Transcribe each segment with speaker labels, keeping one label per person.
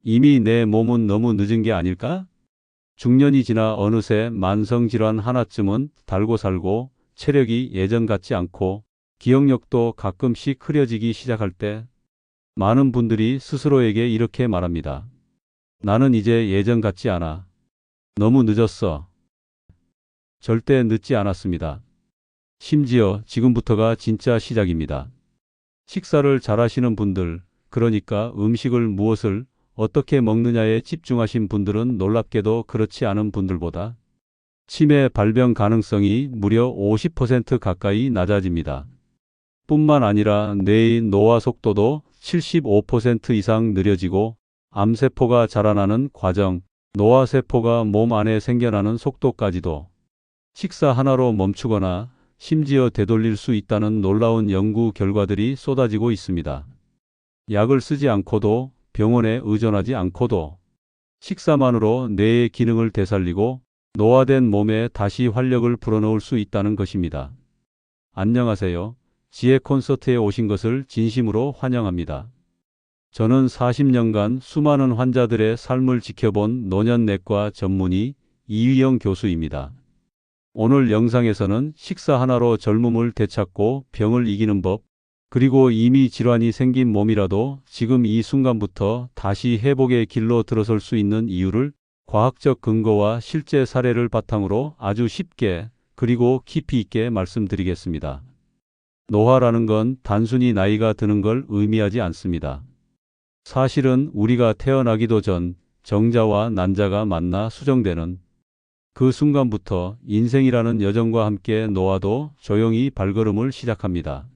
Speaker 1: 이미 내 몸은 너무 늦은 게 아닐까? 중년이 지나 어느새 만성질환 하나쯤은 달고 살고 체력이 예전 같지 않고 기억력도 가끔씩 흐려지기 시작할 때 많은 분들이 스스로에게 이렇게 말합니다. 나는 이제 예전 같지 않아. 너무 늦었어. 절대 늦지 않았습니다. 심지어 지금부터가 진짜 시작입니다. 식사를 잘하시는 분들, 그러니까 음식을 무엇을 어떻게 먹느냐에 집중하신 분들은 놀랍게도 그렇지 않은 분들보다 치매 발병 가능성이 무려 50% 가까이 낮아집니다. 뿐만 아니라 뇌의 노화 속도도 75% 이상 느려지고 암세포가 자라나는 과정, 노화세포가 몸 안에 생겨나는 속도까지도 식사 하나로 멈추거나 심지어 되돌릴 수 있다는 놀라운 연구 결과들이 쏟아지고 있습니다. 약을 쓰지 않고도 병원에 의존하지 않고도 식사만으로 뇌의 기능을 되살리고 노화된 몸에 다시 활력을 불어넣을 수 있다는 것입니다. 안녕하세요. 지혜 콘서트에 오신 것을 진심으로 환영합니다. 저는 40년간 수많은 환자들의 삶을 지켜본 노년내과 전문의 이휘영 교수입니다. 오늘 영상에서는 식사 하나로 젊음을 되찾고 병을 이기는 법, 그리고 이미 질환이 생긴 몸이라도 지금 이 순간부터 다시 회복의 길로 들어설 수 있는 이유를 과학적 근거와 실제 사례를 바탕으로 아주 쉽게 그리고 깊이 있게 말씀드리겠습니다. 노화라는 건 단순히 나이가 드는 걸 의미하지 않습니다. 사실은 우리가 태어나기도 전 정자와 난자가 만나 수정되는 그 순간부터 인생이라는 여정과 함께 노화도 조용히 발걸음을 시작합니다.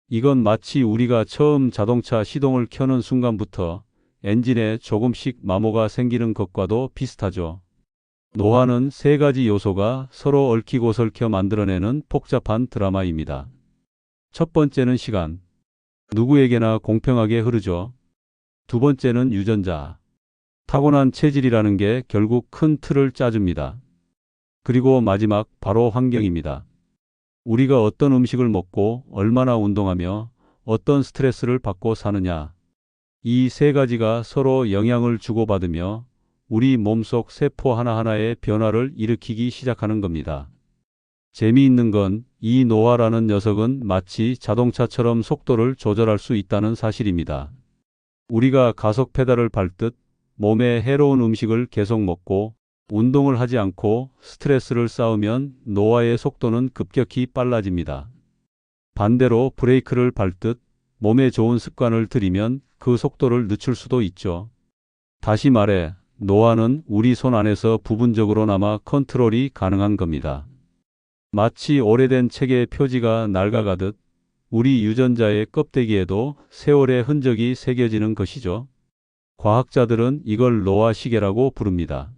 Speaker 1: 이건 마치 우리가 처음 자동차 시동을 켜는 순간부터 엔진에 조금씩 마모가 생기는 것과도 비슷하죠. 노화는 세 가지 요소가 서로 얽히고 설켜 만들어내는 복잡한 드라마입니다. 첫 번째는 시간. 누구에게나 공평하게 흐르죠. 두 번째는 유전자. 타고난 체질이라는 게 결국 큰 틀을 짜줍니다. 그리고 마지막 바로 환경입니다. 우리가 어떤 음식을 먹고 얼마나 운동하며 어떤 스트레스를 받고 사느냐. 이 세 가지가 서로 영향을 주고받으며 우리 몸속 세포 하나하나의 변화를 일으키기 시작하는 겁니다. 재미있는 건 이 노화라는 녀석은 마치 자동차처럼 속도를 조절할 수 있다는 사실입니다. 우리가 가속 페달을 밟듯 몸에 해로운 음식을 계속 먹고 운동을 하지 않고 스트레스를 쌓으면 노화의 속도는 급격히 빨라집니다. 반대로 브레이크를 밟듯 몸에 좋은 습관을 들이면 그 속도를 늦출 수도 있죠. 다시 말해, 노화는 우리 손 안에서 부분적으로나마 컨트롤이 가능한 겁니다. 마치 오래된 책의 표지가 낡아가듯 우리 유전자의 껍데기에도 세월의 흔적이 새겨지는 것이죠. 과학자들은 이걸 노화 시계라고 부릅니다.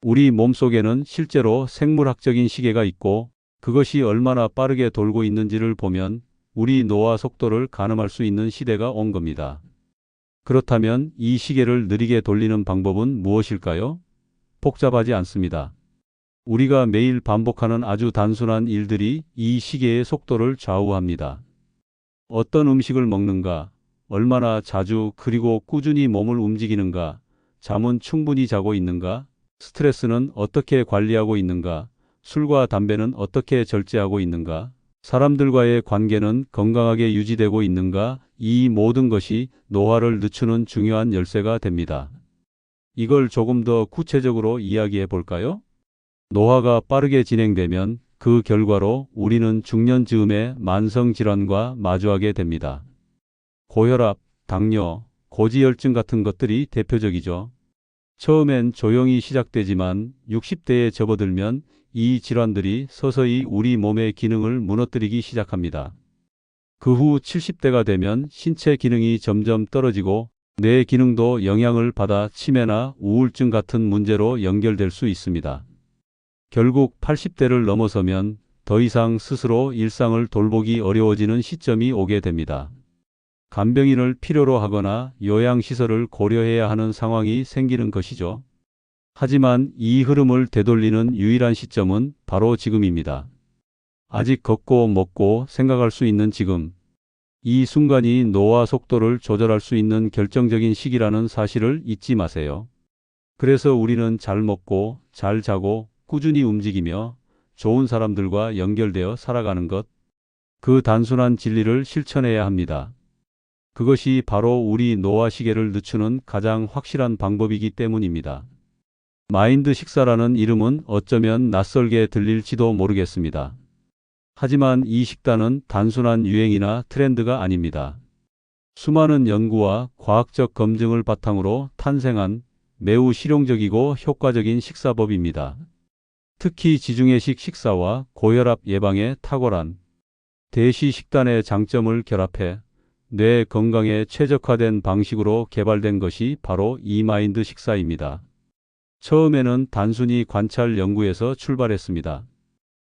Speaker 1: 우리 몸속에는 실제로 생물학적인 시계가 있고 그것이 얼마나 빠르게 돌고 있는지를 보면 우리 노화 속도를 가늠할 수 있는 시대가 온 겁니다. 그렇다면 이 시계를 느리게 돌리는 방법은 무엇일까요? 복잡하지 않습니다. 우리가 매일 반복하는 아주 단순한 일들이 이 시계의 속도를 좌우합니다. 어떤 음식을 먹는가, 얼마나 자주 그리고 꾸준히 몸을 움직이는가, 잠은 충분히 자고 있는가, 스트레스는 어떻게 관리하고 있는가, 술과 담배는 어떻게 절제하고 있는가, 사람들과의 관계는 건강하게 유지되고 있는가, 이 모든 것이 노화를 늦추는 중요한 열쇠가 됩니다. 이걸 조금 더 구체적으로 이야기해 볼까요? 노화가 빠르게 진행되면 그 결과로 우리는 중년 즈음에 만성질환과 마주하게 됩니다. 고혈압, 당뇨, 고지혈증 같은 것들이 대표적이죠. 처음엔 조용히 시작되지만 60대에 접어들면 이 질환들이 서서히 우리 몸의 기능을 무너뜨리기 시작합니다. 그 후 70대가 되면 신체 기능이 점점 떨어지고 뇌 기능도 영향을 받아 치매나 우울증 같은 문제로 연결될 수 있습니다. 결국 80대를 넘어서면 더 이상 스스로 일상을 돌보기 어려워지는 시점이 오게 됩니다. 간병인을 필요로 하거나 요양시설을 고려해야 하는 상황이 생기는 것이죠. 하지만 이 흐름을 되돌리는 유일한 시점은 바로 지금입니다. 아직 걷고 먹고 생각할 수 있는 지금. 이 순간이 노화 속도를 조절할 수 있는 결정적인 시기라는 사실을 잊지 마세요. 그래서 우리는 잘 먹고, 잘 자고, 꾸준히 움직이며 좋은 사람들과 연결되어 살아가는 것, 그 단순한 진리를 실천해야 합니다. 그것이 바로 우리 노화 시계를 늦추는 가장 확실한 방법이기 때문입니다. 마인드 식사라는 이름은 어쩌면 낯설게 들릴지도 모르겠습니다. 하지만 이 식단은 단순한 유행이나 트렌드가 아닙니다. 수많은 연구와 과학적 검증을 바탕으로 탄생한 매우 실용적이고 효과적인 식사법입니다. 특히 지중해식 식사와 고혈압 예방에 탁월한 대시 식단의 장점을 결합해 뇌 건강에 최적화된 방식으로 개발된 것이 바로 이 마인드 식사입니다. 처음에는 단순히 관찰 연구에서 출발했습니다.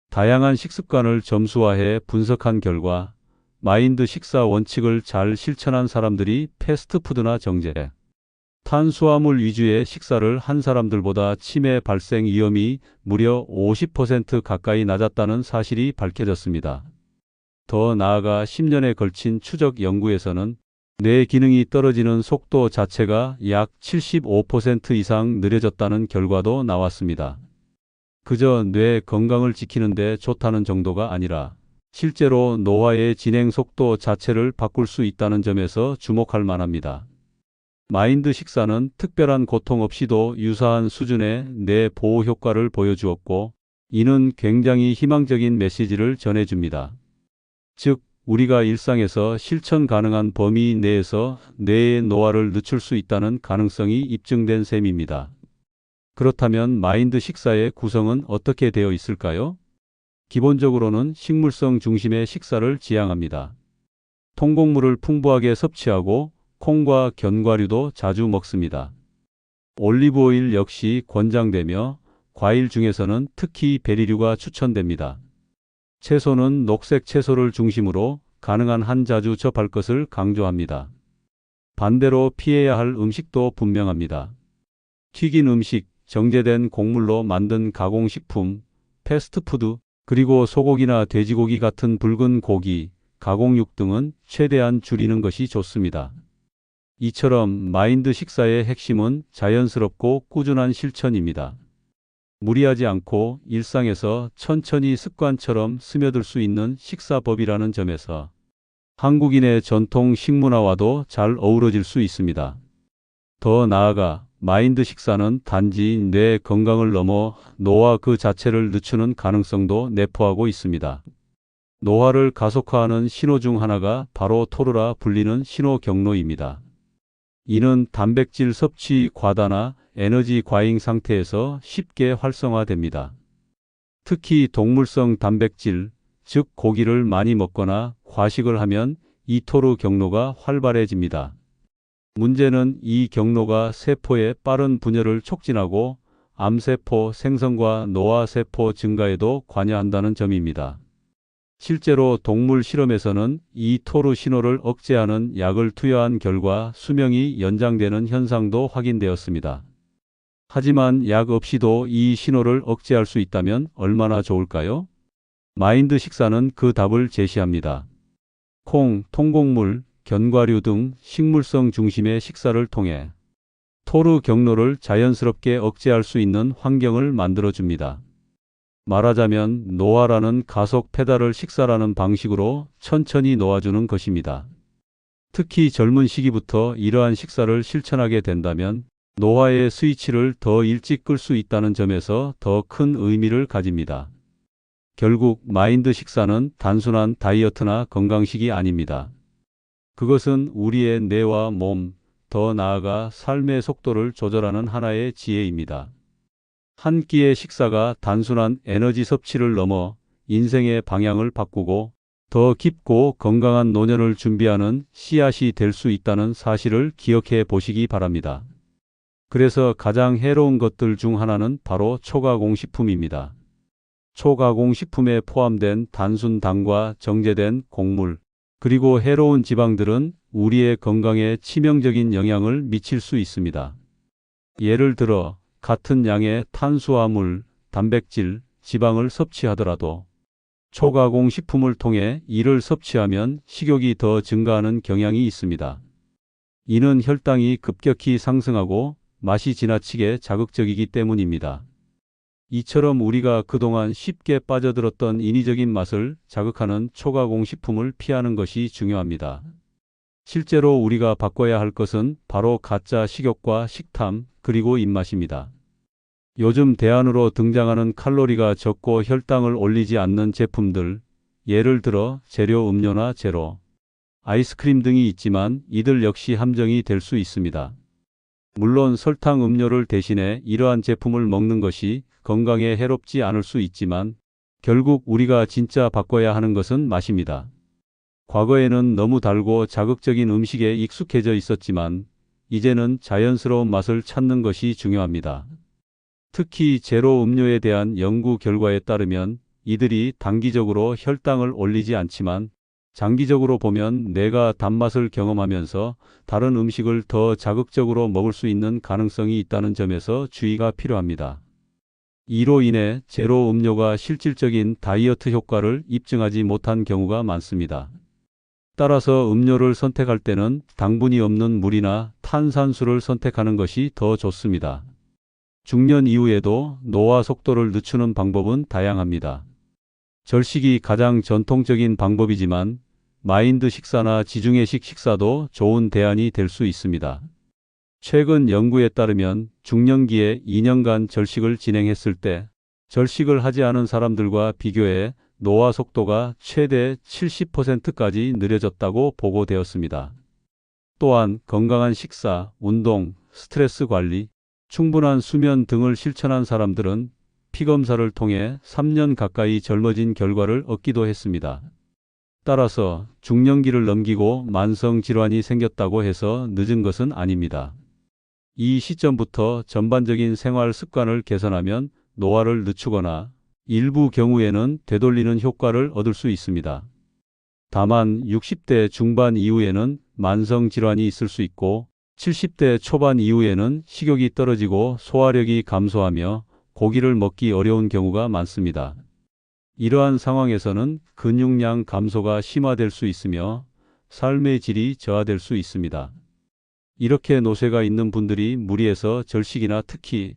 Speaker 1: 다양한 식습관을 점수화해 분석한 결과 마인드 식사 원칙을 잘 실천한 사람들이 패스트푸드나 정제, 탄수화물 위주의 식사를 한 사람들보다 치매 발생 위험이 무려 50% 가까이 낮았다는 사실이 밝혀졌습니다. 더 나아가 10년에 걸친 추적 연구에서는 뇌 기능이 떨어지는 속도 자체가 약 75% 이상 느려졌다는 결과도 나왔습니다. 그저 뇌 건강을 지키는 데 좋다는 정도가 아니라 실제로 노화의 진행 속도 자체를 바꿀 수 있다는 점에서 주목할 만합니다. 마인드 식사는 특별한 고통 없이도 유사한 수준의 뇌 보호 효과를 보여주었고, 이는 굉장히 희망적인 메시지를 전해줍니다. 즉, 우리가 일상에서 실천 가능한 범위 내에서 뇌의 노화를 늦출 수 있다는 가능성이 입증된 셈입니다. 그렇다면 마인드 식사의 구성은 어떻게 되어 있을까요? 기본적으로는 식물성 중심의 식사를 지향합니다. 통곡물을 풍부하게 섭취하고 콩과 견과류도 자주 먹습니다. 올리브오일 역시 권장되며 과일 중에서는 특히 베리류가 추천됩니다. 채소는 녹색 채소를 중심으로 가능한 한 자주 접할 것을 강조합니다. 반대로 피해야 할 음식도 분명합니다. 튀긴 음식, 정제된 곡물로 만든 가공식품, 패스트푸드, 그리고 소고기나 돼지고기 같은 붉은 고기, 가공육 등은 최대한 줄이는 것이 좋습니다. 이처럼 마인드 식사의 핵심은 자연스럽고 꾸준한 실천입니다. 무리하지 않고 일상에서 천천히 습관처럼 스며들 수 있는 식사법이라는 점에서 한국인의 전통 식문화와도 잘 어우러질 수 있습니다. 더 나아가 마인드 식사는 단지 뇌 건강을 넘어 노화 그 자체를 늦추는 가능성도 내포하고 있습니다. 노화를 가속화하는 신호 중 하나가 바로 토르라 불리는 신호 경로입니다. 이는 단백질 섭취 과다나 에너지 과잉 상태에서 쉽게 활성화됩니다. 특히 동물성 단백질, 즉 고기를 많이 먹거나 과식을 하면 이 토르 경로가 활발해집니다. 문제는 이 경로가 세포의 빠른 분열을 촉진하고 암세포 생성과 노화세포 증가에도 관여한다는 점입니다. 실제로 동물 실험에서는 이 토르 신호를 억제하는 약을 투여한 결과 수명이 연장되는 현상도 확인되었습니다. 하지만 약 없이도 이 신호를 억제할 수 있다면 얼마나 좋을까요? 마인드 식사는 그 답을 제시합니다. 콩, 통곡물, 견과류 등 식물성 중심의 식사를 통해 토르 경로를 자연스럽게 억제할 수 있는 환경을 만들어줍니다. 말하자면 노화라는 가속 페달을 식사라는 방식으로 천천히 놓아주는 것입니다. 특히 젊은 시기부터 이러한 식사를 실천하게 된다면 노화의 스위치를 더 일찍 끌 수 있다는 점에서 더 큰 의미를 가집니다. 결국 마인드 식사는 단순한 다이어트나 건강식이 아닙니다. 그것은 우리의 뇌와 몸, 더 나아가 삶의 속도를 조절하는 하나의 지혜입니다. 한 끼의 식사가 단순한 에너지 섭취를 넘어 인생의 방향을 바꾸고 더 깊고 건강한 노년을 준비하는 씨앗이 될 수 있다는 사실을 기억해 보시기 바랍니다. 그래서 가장 해로운 것들 중 하나는 바로 초가공식품입니다. 초가공식품에 포함된 단순 당과 정제된 곡물, 그리고 해로운 지방들은 우리의 건강에 치명적인 영향을 미칠 수 있습니다. 예를 들어 같은 양의 탄수화물, 단백질, 지방을 섭취하더라도 초가공 식품을 통해 이를 섭취하면 식욕이 더 증가하는 경향이 있습니다. 이는 혈당이 급격히 상승하고 맛이 지나치게 자극적이기 때문입니다. 이처럼 우리가 그동안 쉽게 빠져들었던 인위적인 맛을 자극하는 초가공 식품을 피하는 것이 중요합니다. 실제로 우리가 바꿔야 할 것은 바로 가짜 식욕과 식탐, 그리고 입맛입니다. 요즘 대안으로 등장하는 칼로리가 적고 혈당을 올리지 않는 제품들, 예를 들어 재료 음료나 제로, 아이스크림 등이 있지만 이들 역시 함정이 될 수 있습니다. 물론 설탕 음료를 대신해 이러한 제품을 먹는 것이 건강에 해롭지 않을 수 있지만 결국 우리가 진짜 바꿔야 하는 것은 맛입니다. 과거에는 너무 달고 자극적인 음식에 익숙해져 있었지만 이제는 자연스러운 맛을 찾는 것이 중요합니다. 특히 제로 음료에 대한 연구 결과에 따르면 이들이 단기적으로 혈당을 올리지 않지만 장기적으로 보면 뇌가 단맛을 경험하면서 다른 음식을 더 자극적으로 먹을 수 있는 가능성이 있다는 점에서 주의가 필요합니다. 이로 인해 제로 음료가 실질적인 다이어트 효과를 입증하지 못한 경우가 많습니다. 따라서 음료를 선택할 때는 당분이 없는 물이나 탄산수를 선택하는 것이 더 좋습니다. 중년 이후에도 노화 속도를 늦추는 방법은 다양합니다. 절식이 가장 전통적인 방법이지만 마인드 식사나 지중해식 식사도 좋은 대안이 될 수 있습니다. 최근 연구에 따르면 중년기에 2년간 절식을 진행했을 때 절식을 하지 않은 사람들과 비교해 노화 속도가 최대 70%까지 느려졌다고 보고되었습니다. 또한 건강한 식사, 운동, 스트레스 관리, 충분한 수면 등을 실천한 사람들은 피검사를 통해 3년 가까이 젊어진 결과를 얻기도 했습니다. 따라서 중년기를 넘기고 만성질환이 생겼다고 해서 늦은 것은 아닙니다. 이 시점부터 전반적인 생활 습관을 개선하면 노화를 늦추거나 일부 경우에는 되돌리는 효과를 얻을 수 있습니다. 다만 60대 중반 이후에는 만성질환이 있을 수 있고 70대 초반 이후에는 식욕이 떨어지고 소화력이 감소하며 고기를 먹기 어려운 경우가 많습니다. 이러한 상황에서는 근육량 감소가 심화될 수 있으며 삶의 질이 저하될 수 있습니다. 이렇게 노쇠가 있는 분들이 무리해서 절식이나 특히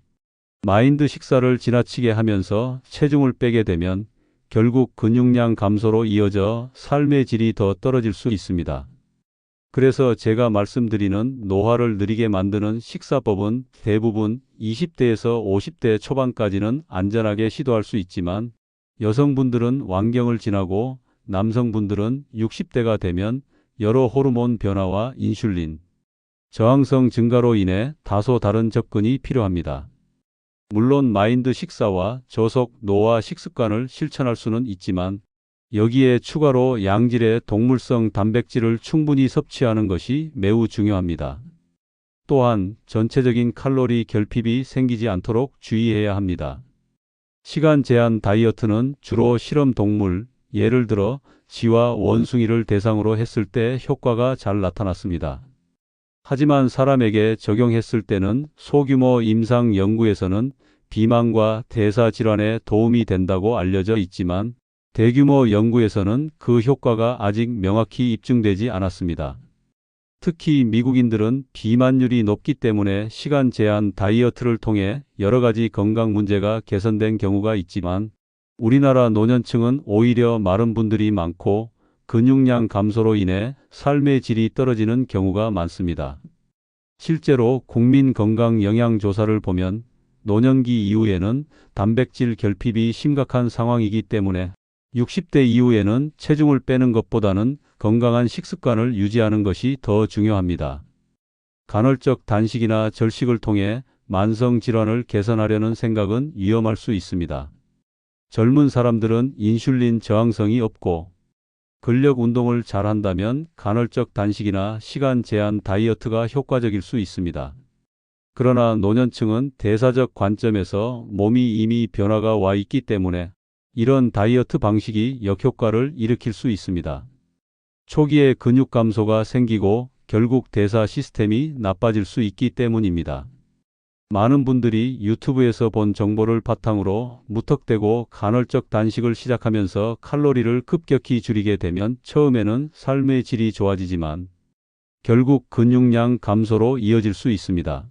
Speaker 1: 마인드 식사를 지나치게 하면서 체중을 빼게 되면 결국 근육량 감소로 이어져 삶의 질이 더 떨어질 수 있습니다. 그래서 제가 말씀드리는 노화를 느리게 만드는 식사법은 대부분 20대에서 50대 초반까지는 안전하게 시도할 수 있지만 여성분들은 완경을 지나고 남성분들은 60대가 되면 여러 호르몬 변화와 인슐린, 저항성 증가로 인해 다소 다른 접근이 필요합니다. 물론 마인드 식사와 저속 노화 식습관을 실천할 수는 있지만 여기에 추가로 양질의 동물성 단백질을 충분히 섭취하는 것이 매우 중요합니다. 또한 전체적인 칼로리 결핍이 생기지 않도록 주의해야 합니다. 시간 제한 다이어트는 주로 실험 동물, 예를 들어 쥐와 원숭이를 대상으로 했을 때 효과가 잘 나타났습니다. 하지만 사람에게 적용했을 때는 소규모 임상 연구에서는 비만과 대사 질환에 도움이 된다고 알려져 있지만 대규모 연구에서는 그 효과가 아직 명확히 입증되지 않았습니다. 특히 미국인들은 비만율이 높기 때문에 시간 제한 다이어트를 통해 여러 가지 건강 문제가 개선된 경우가 있지만 우리나라 노년층은 오히려 마른 분들이 많고 근육량 감소로 인해 삶의 질이 떨어지는 경우가 많습니다. 실제로 국민건강영양조사를 보면 노년기 이후에는 단백질 결핍이 심각한 상황이기 때문에 60대 이후에는 체중을 빼는 것보다는 건강한 식습관을 유지하는 것이 더 중요합니다. 간헐적 단식이나 절식을 통해 만성질환을 개선하려는 생각은 위험할 수 있습니다. 젊은 사람들은 인슐린 저항성이 없고 근력 운동을 잘한다면 간헐적 단식이나 시간 제한 다이어트가 효과적일 수 있습니다. 그러나 노년층은 대사적 관점에서 몸이 이미 변화가 와 있기 때문에 이런 다이어트 방식이 역효과를 일으킬 수 있습니다. 초기에 근육 감소가 생기고 결국 대사 시스템이 나빠질 수 있기 때문입니다. 많은 분들이 유튜브에서 본 정보를 바탕으로 무턱대고 간헐적 단식을 시작하면서 칼로리를 급격히 줄이게 되면 처음에는 삶의 질이 좋아지지만 결국 근육량 감소로 이어질 수 있습니다.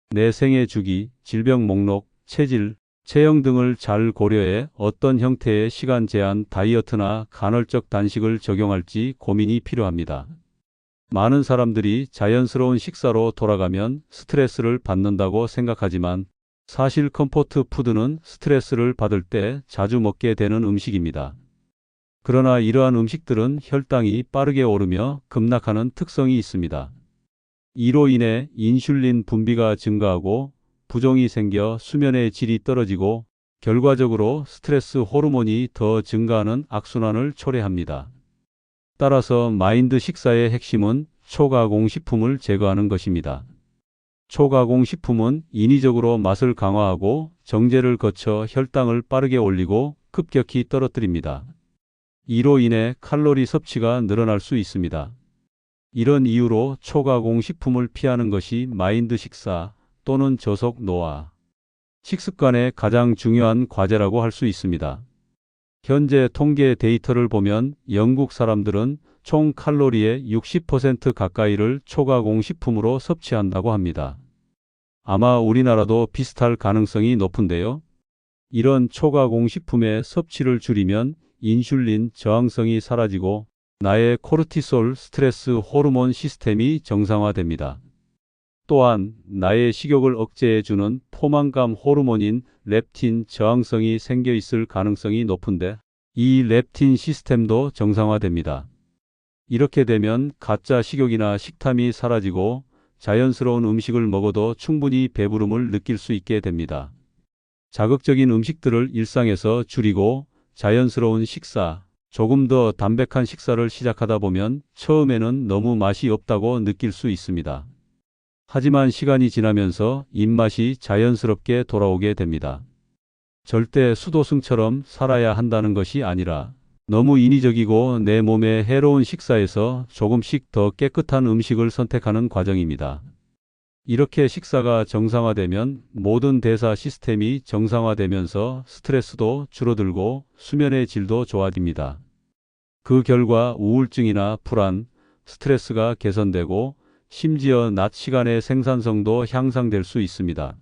Speaker 1: 내 생애 주기, 질병 목록, 체질, 체형 등을 잘 고려해 어떤 형태의 시간 제한 다이어트나 간헐적 단식을 적용할지 고민이 필요합니다. 많은 사람들이 자연스러운 식사로 돌아가면 스트레스를 받는다고 생각하지만 사실 컴포트 푸드는 스트레스를 받을 때 자주 먹게 되는 음식입니다. 그러나 이러한 음식들은 혈당이 빠르게 오르며 급락하는 특성이 있습니다. 이로 인해 인슐린 분비가 증가하고 부종이 생겨 수면의 질이 떨어지고 결과적으로 스트레스 호르몬이 더 증가하는 악순환을 초래합니다. 따라서 마인드 식사의 핵심은 초가공 식품을 제거하는 것입니다. 초가공 식품은 인위적으로 맛을 강화하고 정제를 거쳐 혈당을 빠르게 올리고 급격히 떨어뜨립니다. 이로 인해 칼로리 섭취가 늘어날 수 있습니다. 이런 이유로 초가공 식품을 피하는 것이 마인드 식사 또는 저속 노화 식습관의 가장 중요한 과제라고 할 수 있습니다. 현재 통계 데이터를 보면 영국 사람들은 총 칼로리의 60% 가까이를 초가공 식품으로 섭취한다고 합니다. 아마 우리나라도 비슷할 가능성이 높은데요. 이런 초가공 식품의 섭취를 줄이면 인슐린 저항성이 사라지고 나의 코르티솔 스트레스 호르몬 시스템이 정상화됩니다. 또한 나의 식욕을 억제해주는 포만감 호르몬인 렙틴 저항성이 생겨 있을 가능성이 높은데 이 렙틴 시스템도 정상화됩니다. 이렇게 되면 가짜 식욕이나 식탐이 사라지고 자연스러운 음식을 먹어도 충분히 배부름을 느낄 수 있게 됩니다. 자극적인 음식들을 일상에서 줄이고 자연스러운 식사, 조금 더 담백한 식사를 시작하다 보면 처음에는 너무 맛이 없다고 느낄 수 있습니다. 하지만 시간이 지나면서 입맛이 자연스럽게 돌아오게 됩니다. 절대 수도승처럼 살아야 한다는 것이 아니라 너무 인위적이고 내 몸에 해로운 식사에서 조금씩 더 깨끗한 음식을 선택하는 과정입니다. 이렇게 식사가 정상화되면 모든 대사 시스템이 정상화되면서 스트레스도 줄어들고 수면의 질도 좋아집니다. 그 결과 우울증이나 불안, 스트레스가 개선되고 심지어 낮 시간의 생산성도 향상될 수 있습니다.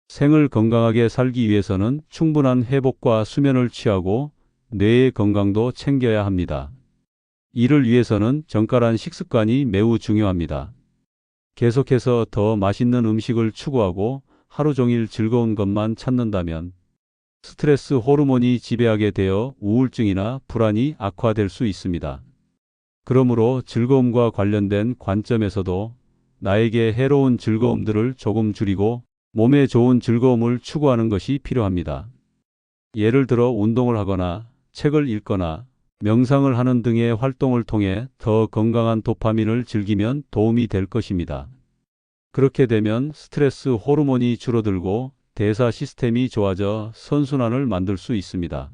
Speaker 1: 생을 건강하게 살기 위해서는 충분한 회복과 수면을 취하고 뇌의 건강도 챙겨야 합니다. 이를 위해서는 정갈한 식습관이 매우 중요합니다. 계속해서 더 맛있는 음식을 추구하고 하루 종일 즐거운 것만 찾는다면 스트레스 호르몬이 지배하게 되어 우울증이나 불안이 악화될 수 있습니다. 그러므로 즐거움과 관련된 관점에서도 나에게 해로운 즐거움들을 조금 줄이고 몸에 좋은 즐거움을 추구하는 것이 필요합니다. 예를 들어 운동을 하거나 책을 읽거나 명상을 하는 등의 활동을 통해 더 건강한 도파민을 즐기면 도움이 될 것입니다. 그렇게 되면 스트레스 호르몬이 줄어들고 대사 시스템이 좋아져 선순환을 만들 수 있습니다.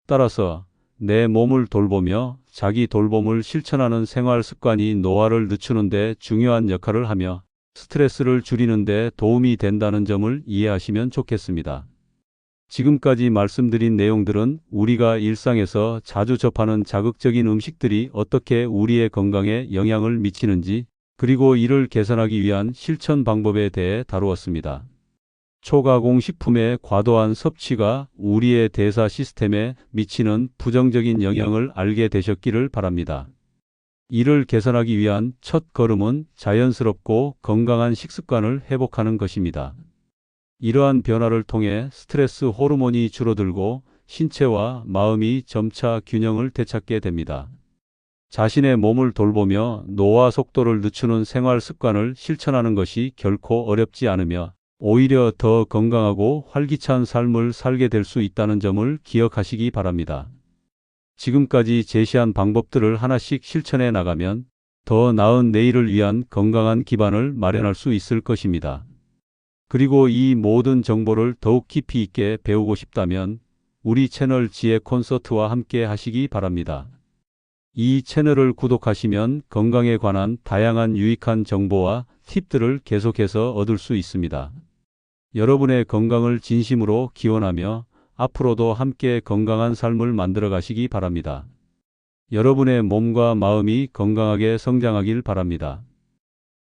Speaker 1: 따라서 내 몸을 돌보며 자기 돌봄을 실천하는 생활 습관이 노화를 늦추는 데 중요한 역할을 하며 스트레스를 줄이는 데 도움이 된다는 점을 이해하시면 좋겠습니다. 지금까지 말씀드린 내용들은 우리가 일상에서 자주 접하는 자극적인 음식들이 어떻게 우리의 건강에 영향을 미치는지 그리고 이를 개선하기 위한 실천 방법에 대해 다루었습니다. 초가공 식품의 과도한 섭취가 우리의 대사 시스템에 미치는 부정적인 영향을 알게 되셨기를 바랍니다. 이를 개선하기 위한 첫 걸음은 자연스럽고 건강한 식습관을 회복하는 것입니다. 이러한 변화를 통해 스트레스 호르몬이 줄어들고 신체와 마음이 점차 균형을 되찾게 됩니다. 자신의 몸을 돌보며 노화 속도를 늦추는 생활 습관을 실천하는 것이 결코 어렵지 않으며 오히려 더 건강하고 활기찬 삶을 살게 될 수 있다는 점을 기억하시기 바랍니다. 지금까지 제시한 방법들을 하나씩 실천해 나가면 더 나은 내일을 위한 건강한 기반을 마련할 수 있을 것입니다. 그리고 이 모든 정보를 더욱 깊이 있게 배우고 싶다면 우리 채널 지혜 콘서트와 함께 하시기 바랍니다. 이 채널을 구독하시면 건강에 관한 다양한 유익한 정보와 팁들을 계속해서 얻을 수 있습니다. 여러분의 건강을 진심으로 기원하며 앞으로도 함께 건강한 삶을 만들어 가시기 바랍니다. 여러분의 몸과 마음이 건강하게 성장하길 바랍니다.